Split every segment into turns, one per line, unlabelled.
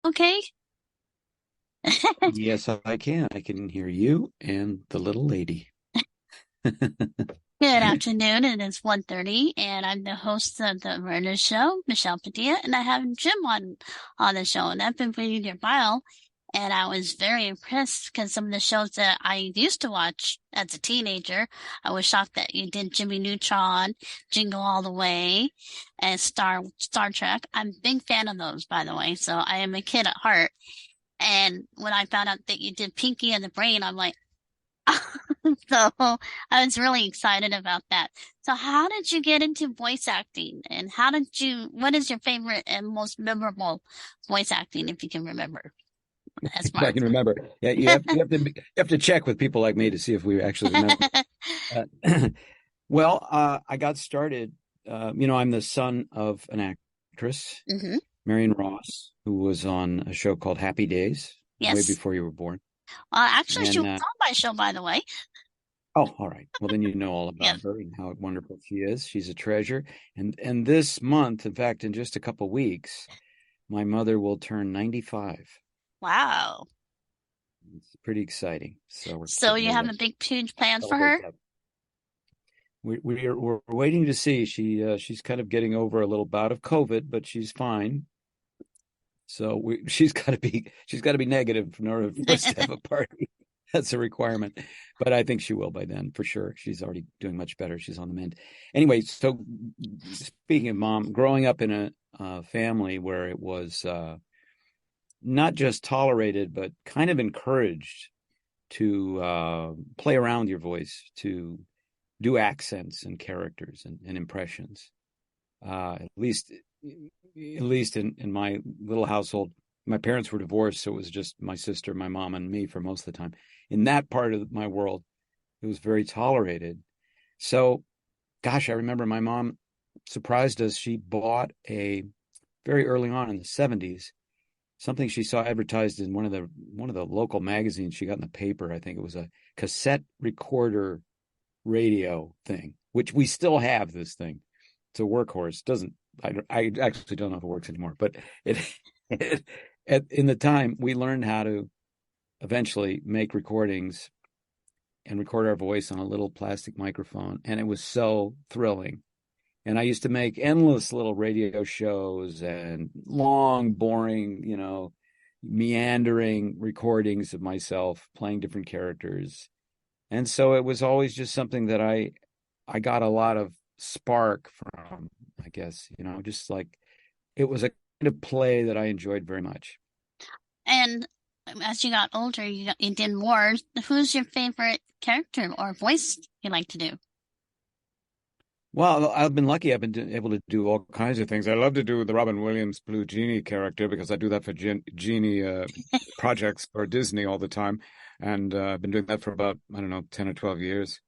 Okay.
Yes, I can. I can hear you and the little lady.
Good afternoon. It is 1:30, and I'm the host of the Murder Show, Michelle Padilla, and I have Jim on the show. And I've been reading your bio, and I was very impressed because some of the shows that I used to watch as a teenager, I was shocked that you did Jimmy Neutron, Jingle All the Way, and Star Trek. I'm a big fan of those, by the way. So I am a kid at heart. And when I found out that you did Pinky and the Brain, I'm like, so I was really excited about that. So how did you get into voice acting and what is your favorite and most memorable voice acting if you can remember as
If
far
I can remember. Yeah, you have to check with people like me to see if we actually remember.
as
Well, I got started. I'm the son of an actress,
hmm
Marion Ross, who was on a show called Happy Days way
Yes.
before you were born.
Actually she
And
was on my show by the way.
oh, all right. Well, then you know all
Yeah.
about her and how wonderful she is. She's a treasure. And this month, in fact, in just a couple weeks, my mother will turn 95.
Wow.
It's pretty exciting. So we're
So
getting
you
ready
have
to
a big huge plans for
celebrate
her?
that. We're waiting to see. She's kind of getting over a little bout of COVID, but she's fine. So she's got to be negative in order for us to have a party. That's a requirement. But I think she will by then for sure. She's already doing much better. She's on the mend. Anyway, so speaking of mom, growing up in a family where it was not just tolerated, but kind of encouraged to play around with your voice, to do accents and characters and impressions. At least in my little household, my parents were divorced, so it was just my sister, my mom, and me for most of the time. In that part of my world, it was very tolerated. So, gosh, I remember my mom surprised us. She bought a very early on in the 70s something she saw advertised in one of the local magazines she got in the paper. I think it was a cassette recorder radio thing, which we still have this thing. It's a workhorse. Doesn't I actually don't know if it works anymore, but it, in the time we learned how to eventually make recordings and record our voice on a little plastic microphone, and it was so thrilling. And I used to make endless little radio shows and long, boring, meandering recordings of myself playing different characters. And so it was always just something that I got a lot of spark from, I guess, just like it was a kind of play that I enjoyed very much.
And as you got older, you did more. Who's your favorite character or voice you like to do?
Well, I've been lucky. I've been able to do all kinds of things. I love to do the Robin Williams Blue Genie character because I do that for Genie projects for Disney all the time. And I've been doing that for about, I don't know, 10 or 12 years.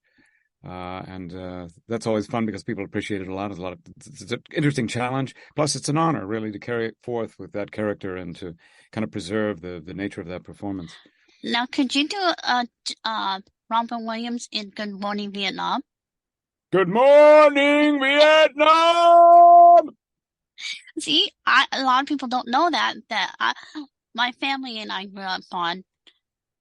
And that's always fun because people appreciate it a lot. It's an interesting challenge. Plus, it's an honor, really, to carry it forth with that character and to kind of preserve the nature of that performance.
Now, could you do Robin Williams in Good Morning Vietnam?
Good morning, Vietnam!
See, a lot of people don't know my family and I grew up on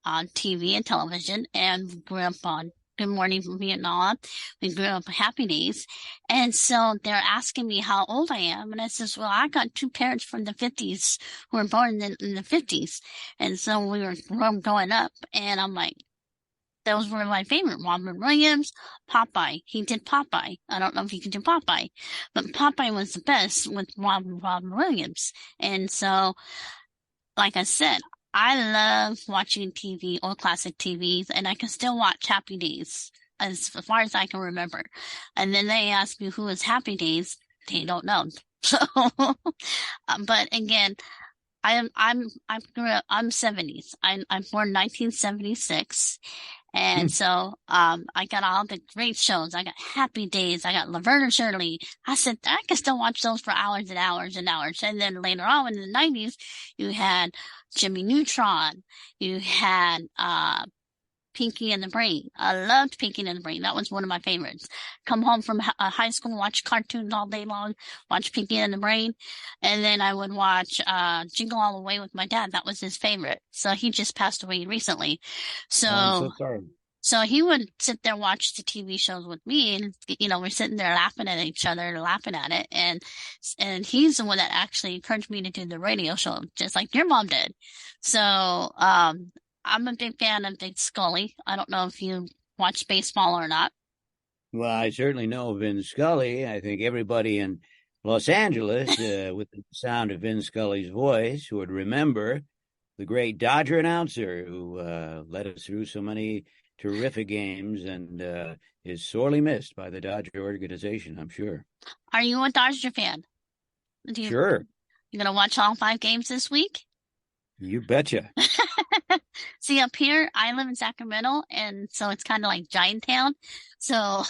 TV and television, and we grew up on Good Morning from Vietnam. We grew up on Happy Days, and so they're asking me how old I am, and I says, "Well, I got two parents from the '50s who were born in the '50s," and so we were growing up, and I'm like. Those were my favorite. Robin Williams, Popeye. He did Popeye. I don't know if he could do Popeye, but Popeye was the best with Robin Williams. And so, like I said, I love watching TV or classic TVs, and I can still watch Happy Days as far as I can remember. And then they ask me who is Happy Days. They don't know. So, but again, I'm 70s. I'm born 1976. And so, I got all the great shows. I got Happy Days. I got Laverne and Shirley. I said, I can still watch those for hours and hours and hours. And then later on in the 90s, you had Jimmy Neutron. You had, Pinky and the Brain. I loved Pinky and the Brain. That was one of my favorites. Come home from high school, watch cartoons all day long, watch Pinky and the Brain. And then I would watch Jingle All the Way with my dad. That was his favorite. So he just passed away recently.
Oh, I'm
So
so sorry.
so he would sit there watch the TV shows with me, and we're sitting there laughing at each other, laughing at it, and he's the one that actually encouraged me to do the radio show, just like your mom did. So I'm a big fan of Big Scully. I don't know if you watch baseball or not.
Well, I certainly know Vin Scully. I think everybody in Los Angeles, with the sound of Vin Scully's voice, would remember the great Dodger announcer who led us through so many terrific games and is sorely missed by the Dodger organization, I'm sure.
Are you a Dodger fan? Do you
Sure.
you gonna watch all 5 games this week?
You betcha.
See, up here, I live in Sacramento, and so it's kind of like Giant Town. So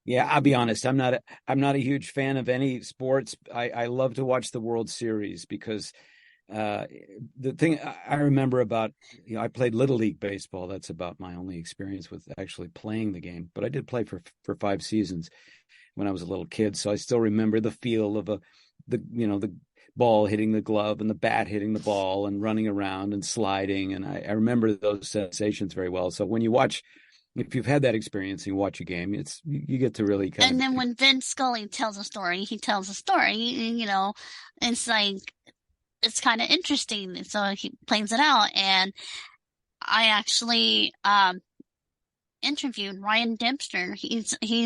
Yeah, I'll be honest. I'm not a huge fan of any sports. I love to watch the World Series because uh, the thing I remember about, I played Little League baseball. That's about my only experience with actually playing the game. But I did play for 5 seasons when I was a little kid, so I still remember the feel of the ball hitting the glove and the bat hitting the ball and running around and sliding, and I remember those sensations very well. So when you watch, if you've had that experience and you watch a game, it's you get to really kind
and
of
then when Vince Scully tells a story, he tells a story, it's like it's kind of interesting. So he plays it out. And I actually interviewed Ryan Dempster. He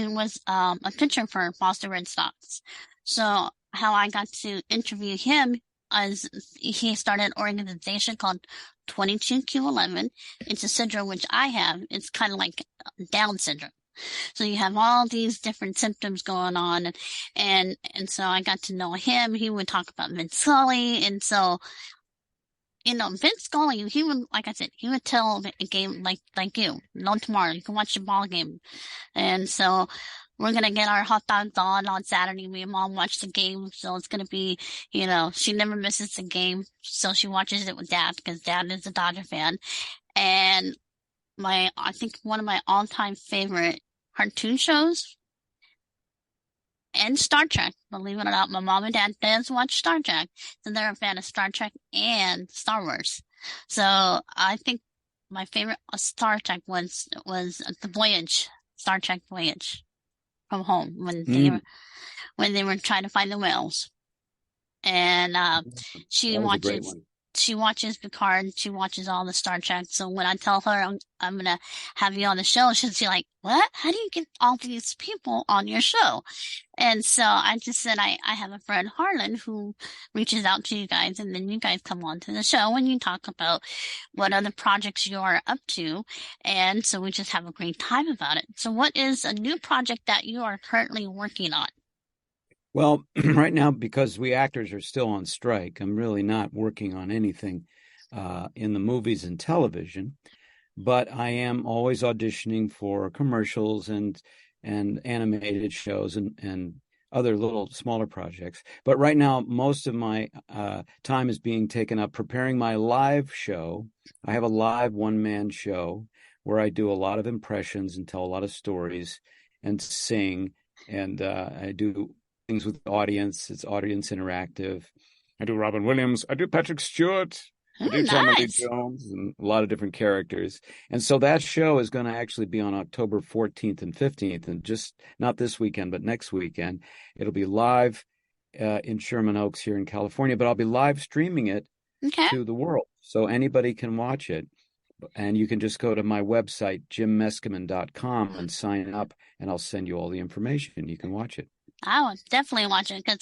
was a pitcher for Boston Red Sox. So how I got to interview him is he started an organization called 22q11. It's a syndrome which I have. It's kind of like Down syndrome. So you have all these different symptoms going on, and so I got to know him. He would talk about Vince Scully, and so Vince Scully, he would, like I said, he would tell a game like you, no tomorrow, you can watch the ball game, and so we're gonna get our hot dogs on Saturday. Me and Mom watch the game, so it's gonna be, she never misses a game, so she watches it with Dad because Dad is a Dodger fan, and I think one of my all-time favorite cartoon shows and Star Trek. Believe it or not, my mom and dad does watch Star Trek, so they're a fan of Star Trek and Star Wars. So I think my favorite Star Trek was the Voyage, Star Trek Voyage from home
mm,
when they were trying to find the whales. And she
that was a great
watches
one.
she watches Picard, she watches all the Star Trek. So when I tell her I'm gonna have you on the show, she'll be like, "What? How do you get all these people on your show?" And so I just said I have a friend Harlan who reaches out to you guys, and then you guys come on to the show and you talk about what other projects you are up to, and so we just have a great time about it. So what is a new project that you are currently working on?
Well, right now, because we actors are still on strike, I'm really not working on anything in the movies and television, but I am always auditioning for commercials and animated shows and other little smaller projects. But right now, most of my time is being taken up preparing my live show. I have a live one-man show where I do a lot of impressions and tell a lot of stories and sing, and I do things with the audience. It's audience interactive. I do Robin Williams. I do Patrick Stewart. I do Tommy Lee
Nice.
Jones and a lot of different characters. And so that show is going to actually be on October 14th and 15th, and just not this weekend, but next weekend. It'll be live in Sherman Oaks here in California, but I'll be live streaming it
Okay.
to the world. So anybody can watch it. And you can just go to my website, jimmeskimen.com, and sign up, and I'll send you all the information. You can watch it.
I would definitely watch it because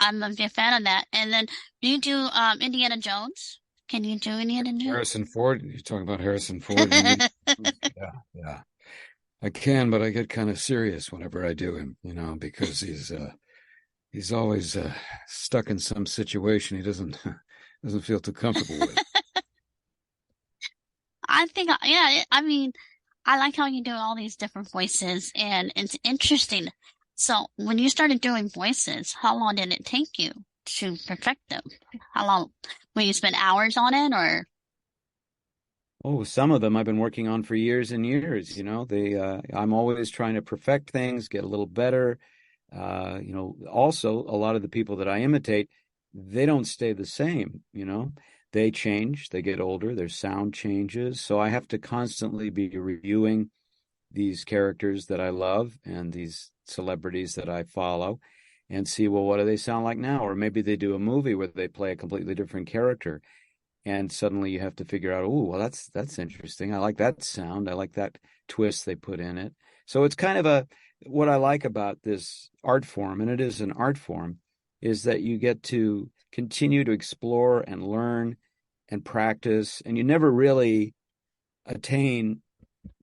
I'm a big fan of that. And then do you do Indiana Jones? Can you do Indiana Jones?
Harrison Ford, you're talking about Harrison Ford. Yeah, yeah. I can, but I get kind of serious whenever I do him, because he's always stuck in some situation he doesn't feel too comfortable with.
I think, yeah, I mean, I like how you do all these different voices and it's interesting. So when you started doing voices, how long did it take you to perfect them? How long? Will you spend hours on it or?
Oh, some of them I've been working on for years and years. I'm always trying to perfect things, get a little better. Also a lot of the people that I imitate, they don't stay the same. They change, they get older, their sound changes. So I have to constantly be reviewing these characters that I love and these celebrities that I follow and see, well, what do they sound like now? Or maybe they do a movie where they play a completely different character and suddenly you have to figure out, oh, well, that's interesting. I like that sound. I like that twist they put in it. So it's kind of what I like about this art form, and it is an art form, is that you get to continue to explore and learn and practice, and you never really attain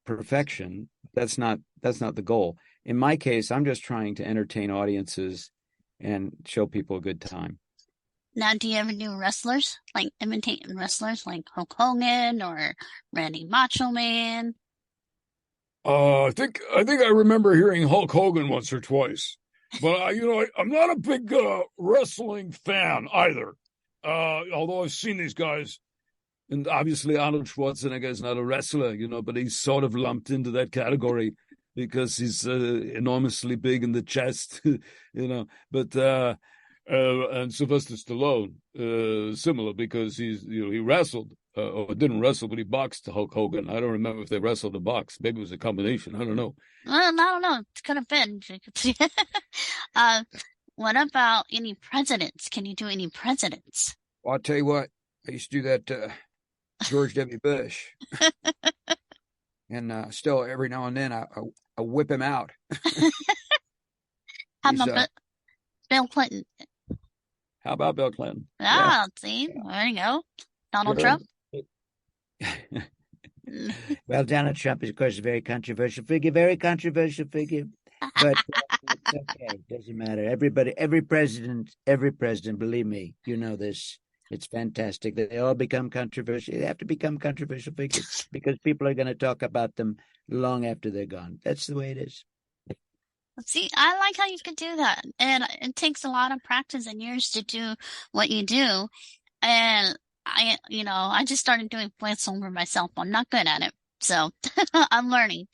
perfection. That's not the goal. In my case, I'm just trying to entertain audiences and show people a good time.
Now, do you ever do wrestlers, like imitating wrestlers like Hulk Hogan or Randy Macho Man?
I think I remember hearing Hulk Hogan once or twice, but I'm not a big wrestling fan either. Although I've seen these guys, and obviously Arnold Schwarzenegger is not a wrestler, but he's sort of lumped into that category because he's enormously big in the chest, But and Sylvester Stallone, similar because he wrestled or didn't wrestle, but he boxed Hulk Hogan. I don't remember if they wrestled or boxed. Maybe it was a combination. I don't know.
Well, I don't know. It could have been. uh, what about any presidents? Can you do any presidents?
Well, I'll tell you what, I used to do that George W. Bush, and still every now and then I whip him out.
How
He's
about Bill Clinton?
How about Bill Clinton? Yeah,
Ah, see,
yeah,
there you go. Donald
sure.
Trump?
Well, Donald Trump is, of course, a very controversial figure, but it's okay. Doesn't matter. Every president, believe me, you know this. It's fantastic that they all become controversial. They have to become controversial figures because people are going to talk about them long after they're gone. That's the way it is.
See, I like how you could do that. And it takes a lot of practice and years to do what you do. And I just started doing voiceover myself. I'm not good at it. So I'm learning.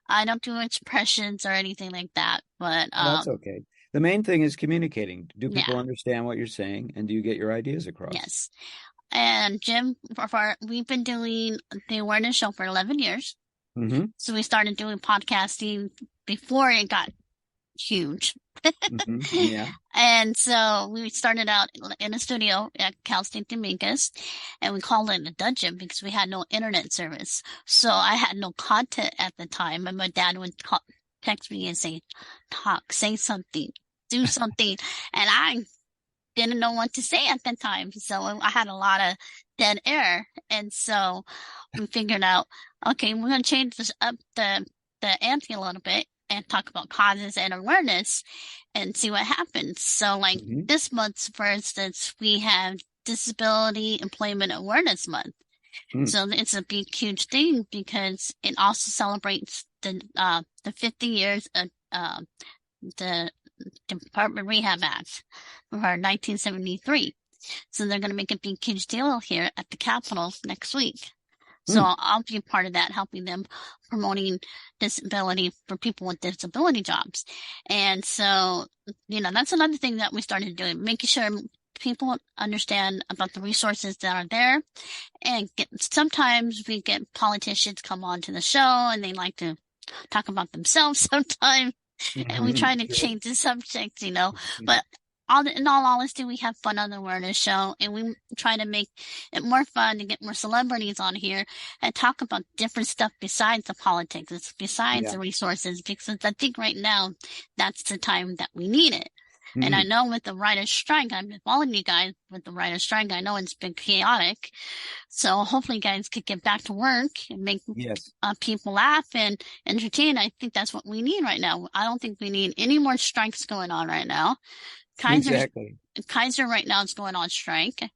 I don't do expressions or anything like that. But
Well, that's okay. The main thing is communicating. Do
yeah,
people understand what you're saying, and do you get your ideas across?
yes. And Jim, we've been doing the awareness show for 11 years.
Hmm.
So we started doing podcasting before it got huge.
Yeah.
And so we started out in a studio at Cal State Dominguez, and we called it a dungeon because we had no internet service. So I had no content at the time, and my dad would text me and say, "Talk, say something, do something," and I didn't know what to say at the time. So I had a lot of dead air, and so we figured out, okay, we're gonna change this up the ante a little bit and talk about causes and awareness and see what happens. So like
Hmm.
this month, for instance, we have Disability Employment Awareness Month.
Mm.
So it's a big, huge thing because it also celebrates the 50 years of the Department Rehab Act of 1973. So they're going to make a big, huge deal here at the Capitol next week. So
Mm.
I'll be a part of that, helping them promoting disability for people with disability jobs. And so, that's another thing that we started doing, making sure people understand about the resources that are there. And sometimes we get politicians come on to the show and they like to talk about themselves sometimes. And we
Hmm.
try to
Sure.
change the subject. But in all honesty, we have fun on the awareness show, and we try to make it more fun to get more celebrities on here and talk about different stuff besides the politics, besides
Yeah.
the resources, because I think right now that's the time that we need it. And I
Hmm.
know with the writer's strike, I've been following you guys with the writer's strike. I know it's been chaotic. So hopefully you guys could get back to work and make
Yes.
people laugh and entertain. I think that's what we need right now. I don't think we need any more strikes going on right now. Kaiser,
Exactly.
Kaiser right now is going on strike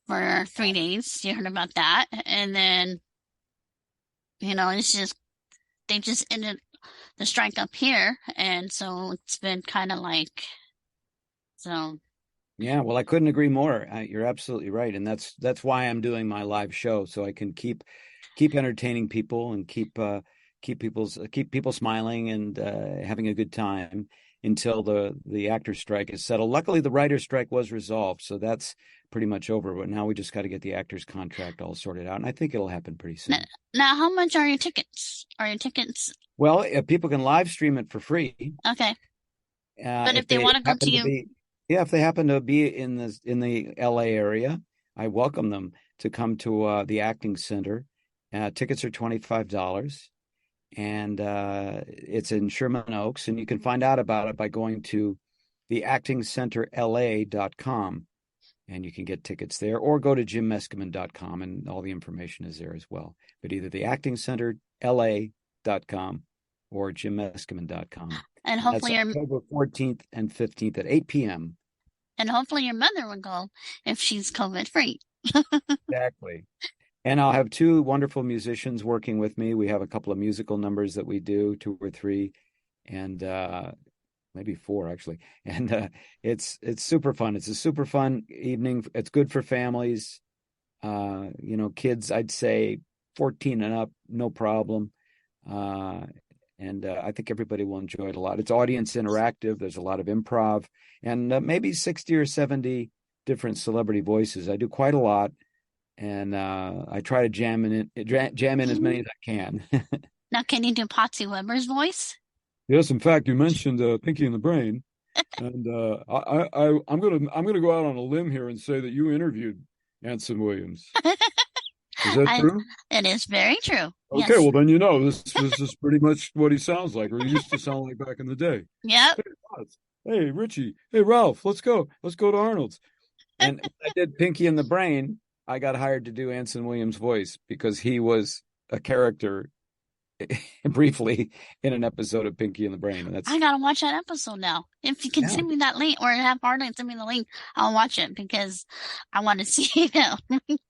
for 3 days. You heard about that. And then, it's just, they just ended the strike up here. And so it's been kind of like, so
Yeah, well, I couldn't agree more. You're absolutely right, and that's why I'm doing my live show, so I can keep entertaining people and keep people smiling and having a good time until the actor strike is settled. Luckily, the writer strike was resolved, so that's pretty much over. But now we just got to get the actor's contract all sorted out, and I think it'll happen pretty
Now,
soon.
now, how much are your tickets? Are your tickets
Well, people can live stream it for free.
okay? But if
If
they
they
want to go to
happen to
you,
be, yeah, if they happen to be in the LA area, I welcome them to come to the acting center. Tickets are $25, and it's in Sherman Oaks, and you can find out about it by going to theactingcenterla.com, and you can get tickets there, or go to jimmeskimen.com, and all the information is there as well. But either theactingcenterla.com or jimmeskimen.com.
and
And that's
hopefully your
October 14th and 15th at 8 p.m.
and hopefully your mother will go if she's COVID free.
Exactly. And I'll have two wonderful musicians working with me. We have a couple of musical numbers that we do, two or three, and maybe four actually. And it's super fun. It's a super fun evening. It's good for families. Kids, I'd say 14 and up, no problem. And I think everybody will enjoy it a lot. It's audience interactive. There's a lot of improv and maybe 60 or 70 different celebrity voices. I do quite a lot, and I try to jam in as many as I can.
Now, can you do Patsy Weber's voice?
Yes, in fact, you mentioned Pinky and the Brain, and I'm gonna go out on a limb here and say that you interviewed Anson Williams. Is that
I,
true?
it is very true.
Okay,
Yes.
well then this is pretty much what he sounds like, or he used to sound like back in the day.
Yep.
Hey, Roz. Hey, Richie. Hey, Ralph. Let's go. Let's go to Arnold's.
And when I did Pinky and the Brain, I got hired to do Anson Williams' voice because he was a character briefly in an episode of Pinky and the Brain. And
I gotta watch that episode now. If you can
yeah,
send me that link or have Arden send me the link, I'll watch it because I want to see him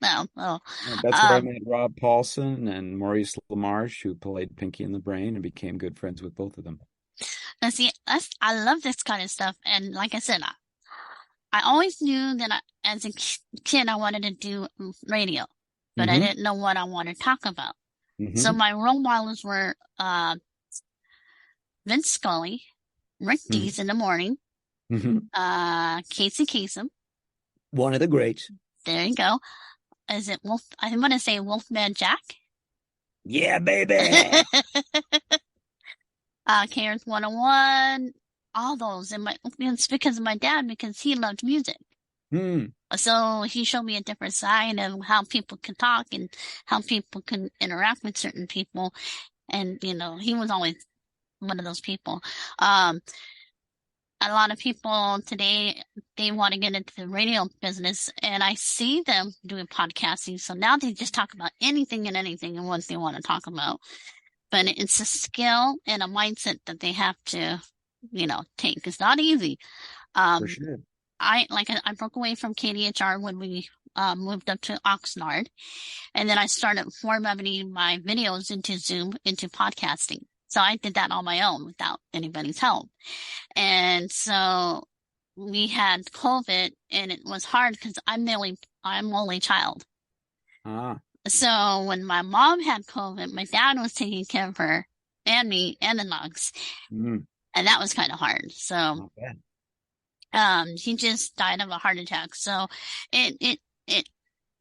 now. So,
yeah, that's where I
um,
met Rob Paulson and Maurice LaMarche, who played Pinky and the Brain, and became good friends with both of them.
and see, I love this kind of stuff. And like I said, I always knew that as a kid, I wanted to do radio, but I
Hmm.
didn't know what I wanted to talk about. So
Hmm.
my role models were, Vince Scully, Rick
Hmm.
Dees in the morning,
Hmm.
Casey Kasem.
One of the greats.
There you go. Is it Wolf? I'm gonna say Wolfman Jack.
Yeah, baby.
Karen's 101, all those. And it's because of my dad, because he loved music.
Hmm.
So he showed me a different side of how people can talk and how people can interact with certain people. And, he was always one of those people. Um, a lot of people today, they want to get into the radio business, and I see them doing podcasting. So now they just talk about anything and anything and what they want to talk about. But it's a skill and a mindset that they have to, take. It's not easy.
For
Um,
sure.
I broke away from KDHR when we moved up to Oxnard, and then I started formatting my videos into Zoom into podcasting. So I did that on my own without anybody's help. And so we had COVID, and it was hard because I'm only child.
Ah,
So when my mom had COVID, my dad was taking care of her and me and the dogs,
mm,
and that was kind of hard. So
not bad.
he just died of a heart attack. So it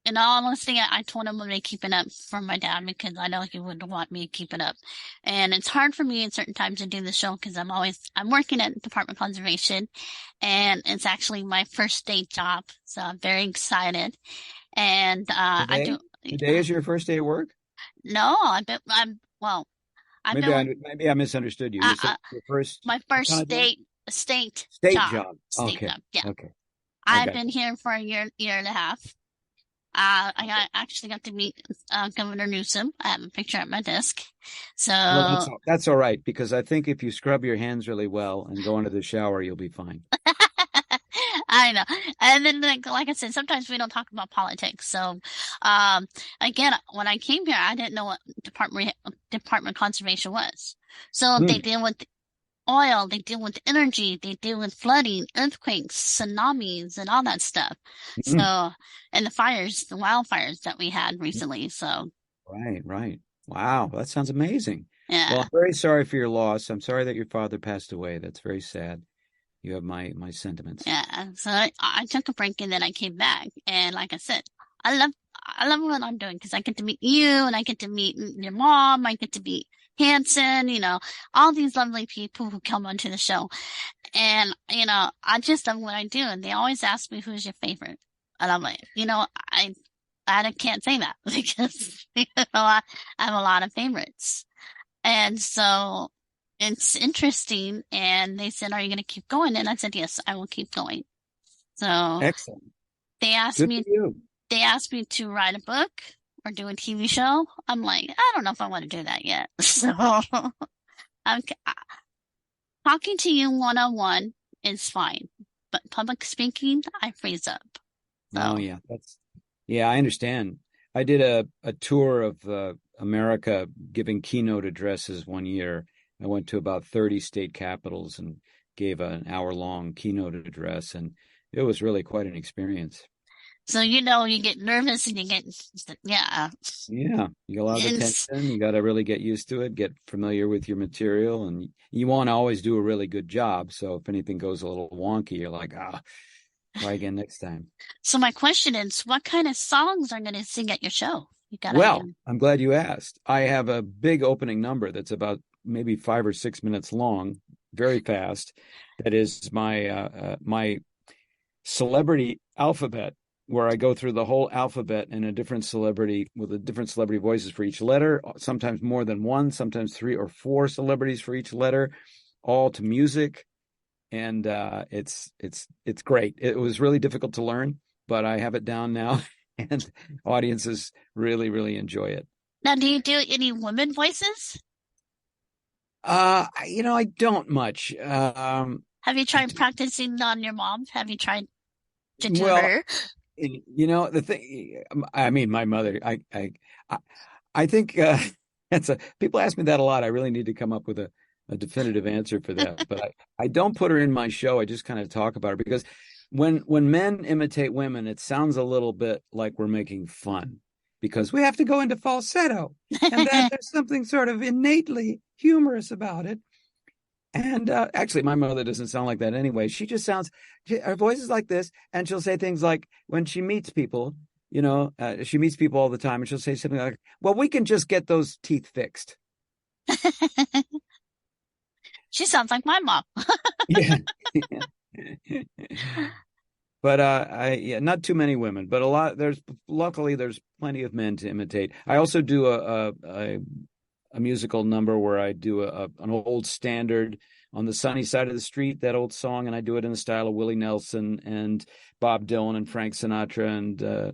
in all honesty, I told him I'm gonna keep it up for my dad because I know he would want me to keep it up. And it's hard for me at certain times to do the show because I'm working at Department of Conservation, and it's actually my first day job. So I'm very excited. And I
Today,
do.
today is your first day at work?
No, well, I've
Maybe
been
I
with,
maybe I misunderstood you.
uh,
You said
uh,
your first
my
what
first
kind of job?
state
State
job,
job.
state
Okay.
job. Yeah.
Okay. I
I've
got
been
you.
here for a year and a half. Actually got to meet, Governor Newsom. I have a picture at my desk.
Well,
So,
that's all right because I think if you scrub your hands really well and go into the shower, you'll be fine.
I know. And then, like I said, sometimes we don't talk about politics. So, again, when I came here, I didn't know what Department of Conservation was. So they
Hmm.
deal with oil, they deal with energy, they deal with flooding, earthquakes, tsunamis, and all that stuff.
Mm.
So, and the fires, the wildfires that we had recently. So,
Right, right. Wow, that sounds amazing. Well,
yeah,
I'm very sorry for your loss. I'm sorry that your father passed away. That's very sad. You have my sentiments.
yeah. So I took a break and then I came back. And like I said, I love what I'm doing because I get to meet you and I get to meet your mom. I get to meet Hanson, all these lovely people who come onto the show. And, I just love what I do. And they always ask me, who's your favorite? And I'm like, I can't say that because, I have a lot of favorites. And so it's interesting. And they said, are you going to keep going? And I said, yes, I will keep going. So
Excellent.
they asked
Good for
me,
you.
they asked me to write a book or do a TV show. I'm like, I don't know if I want to do that yet. So I'm talking to you one-on-one is fine, but public speaking, I freeze up.
Oh
So,
yeah, yeah, I understand. I did a tour of America giving keynote addresses one year. I went to about 30 state capitals and gave an hour-long keynote address, and it was really quite an experience.
so you get nervous and yeah,
Yeah, you get a lot of
and
attention. You got to really get used to it, get familiar with your material, and you want to always do a really good job. So if anything goes a little wonky, you're like, try again next time.
so my question is, what kind of songs are going to sing at your show? You got any?
Well, I'm glad you asked. I have a big opening number that's about maybe 5 or 6 minutes long, very fast. That is my celebrity alphabet, where I go through the whole alphabet and a different celebrity with a different celebrity voices for each letter, sometimes more than one, sometimes 3 or 4 celebrities for each letter, all to music. And it's great. It was really difficult to learn, but I have it down now, and audiences really, really enjoy it.
Now, do you do any women voices?
I don't much.
Have you tried practicing on your mom? Have you tried to do
Well,
her?
the thing. I mean, my mother. I think that's a. People ask me that a lot. I really need to come up with a definitive answer for that. But I don't put her in my show. I just kind of talk about her because when men imitate women, it sounds a little bit like we're making fun because we have to go into falsetto, and then there's something sort of innately humorous about it. And actually, my mother doesn't sound like that anyway. She just sounds, her voice is like this. And she'll say things like, when she meets people, she meets people all the time. And she'll say something like, well, we can just get those teeth fixed.
She sounds like my mom.
Yeah. But not too many women, but luckily there's plenty of men to imitate. I also do a musical number where I do an old standard, On the Sunny Side of the Street, that old song, and I do it in the style of Willie Nelson and Bob Dylan and Frank Sinatra and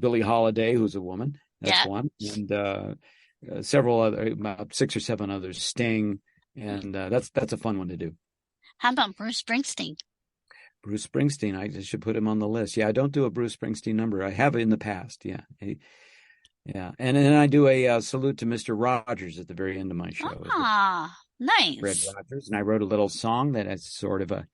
Billie Holiday, who's a woman. That's
Yeah.
one. And several other, about 6 or 7 others, Sting. And that's a fun one to do.
How about Bruce Springsteen?
Bruce Springsteen, I should put him on the list. Yeah, I don't do a Bruce Springsteen number. I have in the past. Yeah. Yeah, and then I do a salute to Mr. Rogers at the very end of my show.
Ah,
Fred
nice.
Rogers, and I wrote a little song that is sort of a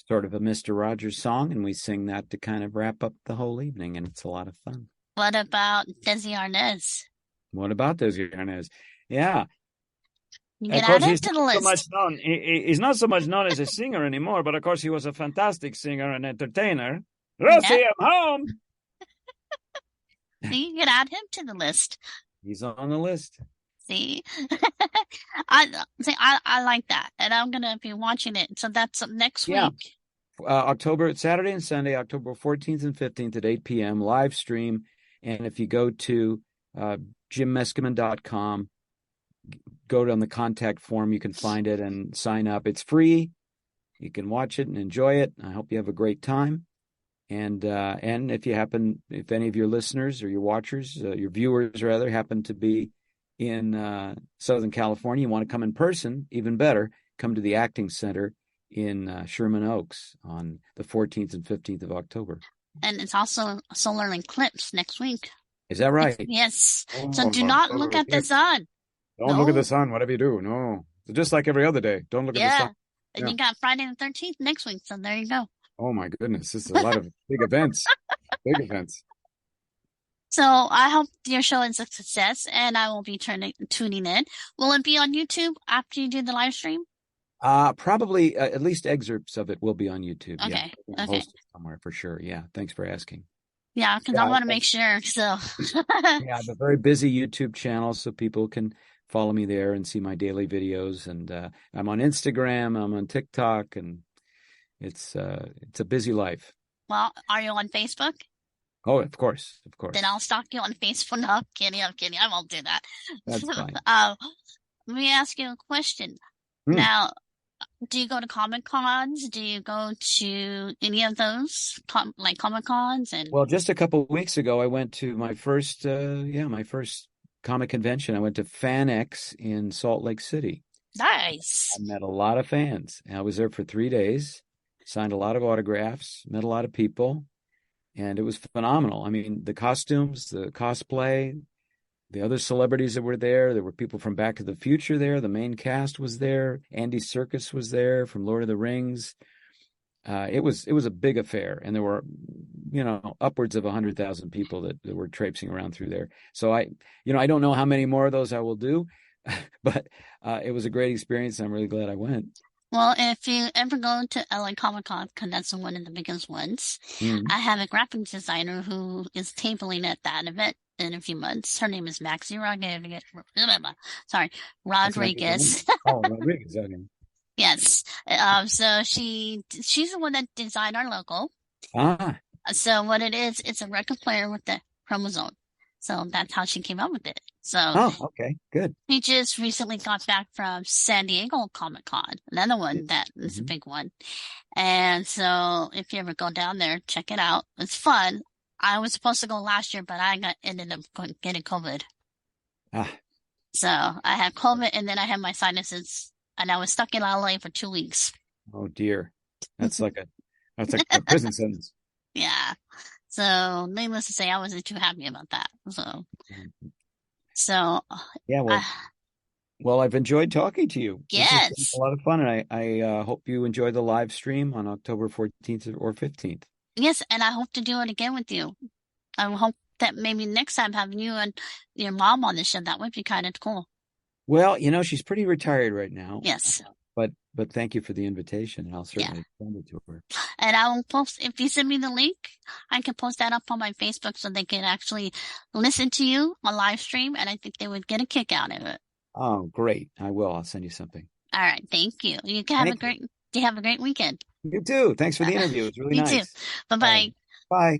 Mr. Rogers song, and we sing that to kind of wrap up the whole evening, and it's a lot of fun.
What about Desi Arnaz?
What about those Yarnez? Yeah,
You
of
can add
course
him
he's
to
not
the
so much
list.
known. He's not so much known as a singer anymore, but of course he was a fantastic singer and entertainer.
Yeah,
Rosie, I'm home.
you can add him to the list.
He's on the list.
See, I like that, and I'm gonna be watching it. So that's next
Yeah.
week.
Saturday and Sunday, October 14th and 15th at 8 p.m. live stream. And if you go to jimmeskimen.com, go on the contact form, you can find it and sign up. It's free. You can watch it and enjoy it. I hope you have a great time. And if any of your listeners or your watchers, your viewers rather, happen to be in Southern California, you want to come in person, even better, come to the Acting Center in Sherman Oaks on the 14th and 15th of October.
And it's also solar eclipse next week.
Is that right?
Yes.
Oh,
So do not look at the sun.
Don't look at the sun, whatever you do. No. So just like every other day, don't look at the
Yeah.
sun.
And
Yeah.
you got Friday the 13th next week. So there you go.
Oh my goodness, this is a lot of big events. Big events.
So I hope your show is a success and I will be tuning in. Will it be on YouTube after you do the live stream?
Probably at least excerpts of it will be on YouTube. Yeah,
Okay.
I'm gonna
Okay.
host it somewhere for sure. Yeah, thanks for asking.
Yeah, because I
Yeah,
want to make sure. So
yeah, I have a very busy YouTube channel, so people can follow me there and see my daily videos. And I'm on Instagram, I'm on TikTok, and it's a busy life.
well, are you on Facebook?
Oh, of course, of
Then
course.
I'll stalk you on Facebook. No, I'm kidding. I'm kidding. I won't do that.
That's fine.
Let me ask you a question.
Hmm.
Now, do you go to Comic Cons? Do you go to any of those, like Comic Cons? And
Well, just a couple of weeks ago, I went to my first comic convention. I went to FanX in Salt Lake City. I
nice.
met a lot of fans. I was there for 3 days, signed a lot of autographs, met a lot of people, and it was phenomenal. I mean, the costumes, the cosplay, the other celebrities that were there. There were people from Back to the Future there. The main cast was there. Andy Serkis was there from Lord of the Rings. It was a big affair, and there were, upwards of 100,000 people that were traipsing around through there. So I don't know how many more of those I will do, but it was a great experience. I'm really glad I went.
Well, if you ever go to LA Comic Con, because that's one of the biggest ones,
Mm.
I have a graphic designer who is tabling at that event in a few months. Her name is Maxie Rodriguez. Sorry,
That's an unusual name.
Rodriguez.
Oh, Rodriguez. Okay.
Yes. So she's the one that designed our logo.
Ah,
So what it is, it's a record player with the chromosome. So that's how she came up with it. So
oh, okay, good.
she just recently got back from San Diego Comic Con, another one that is a
Mhm.
big one. And so if you ever go down there, check it out. It's fun. I was supposed to go last year, but ended up getting COVID.
Ah,
So I had COVID and then I had my sinuses and I was stuck in LA for 2 weeks.
oh dear. That's like a prison sentence.
Yeah. So needless to say, I wasn't too happy about that. So,
Yeah,
uh,
well, I've enjoyed talking to you. This has been a
yes,
lot of fun, and I hope you enjoy the live stream on October 14th or 15th.
yes, and I hope to do it again with you. I hope that maybe next time having you and your mom on the show, that would be kind of cool.
Well, she's pretty retired right now,
Yes.
but thank you for the invitation, and I'll
Yeah.
certainly send it to her.
And I will post, if you send me the link, I can post that up on my Facebook so they can actually listen to you on live stream. And I think they would get a kick out of it.
Oh, great. I will. I'll send you something.
All right. Thank you. You have a great weekend.
You too. Thanks for the interview. It was really
You too.
nice.
Bye
All right.
bye.
Bye.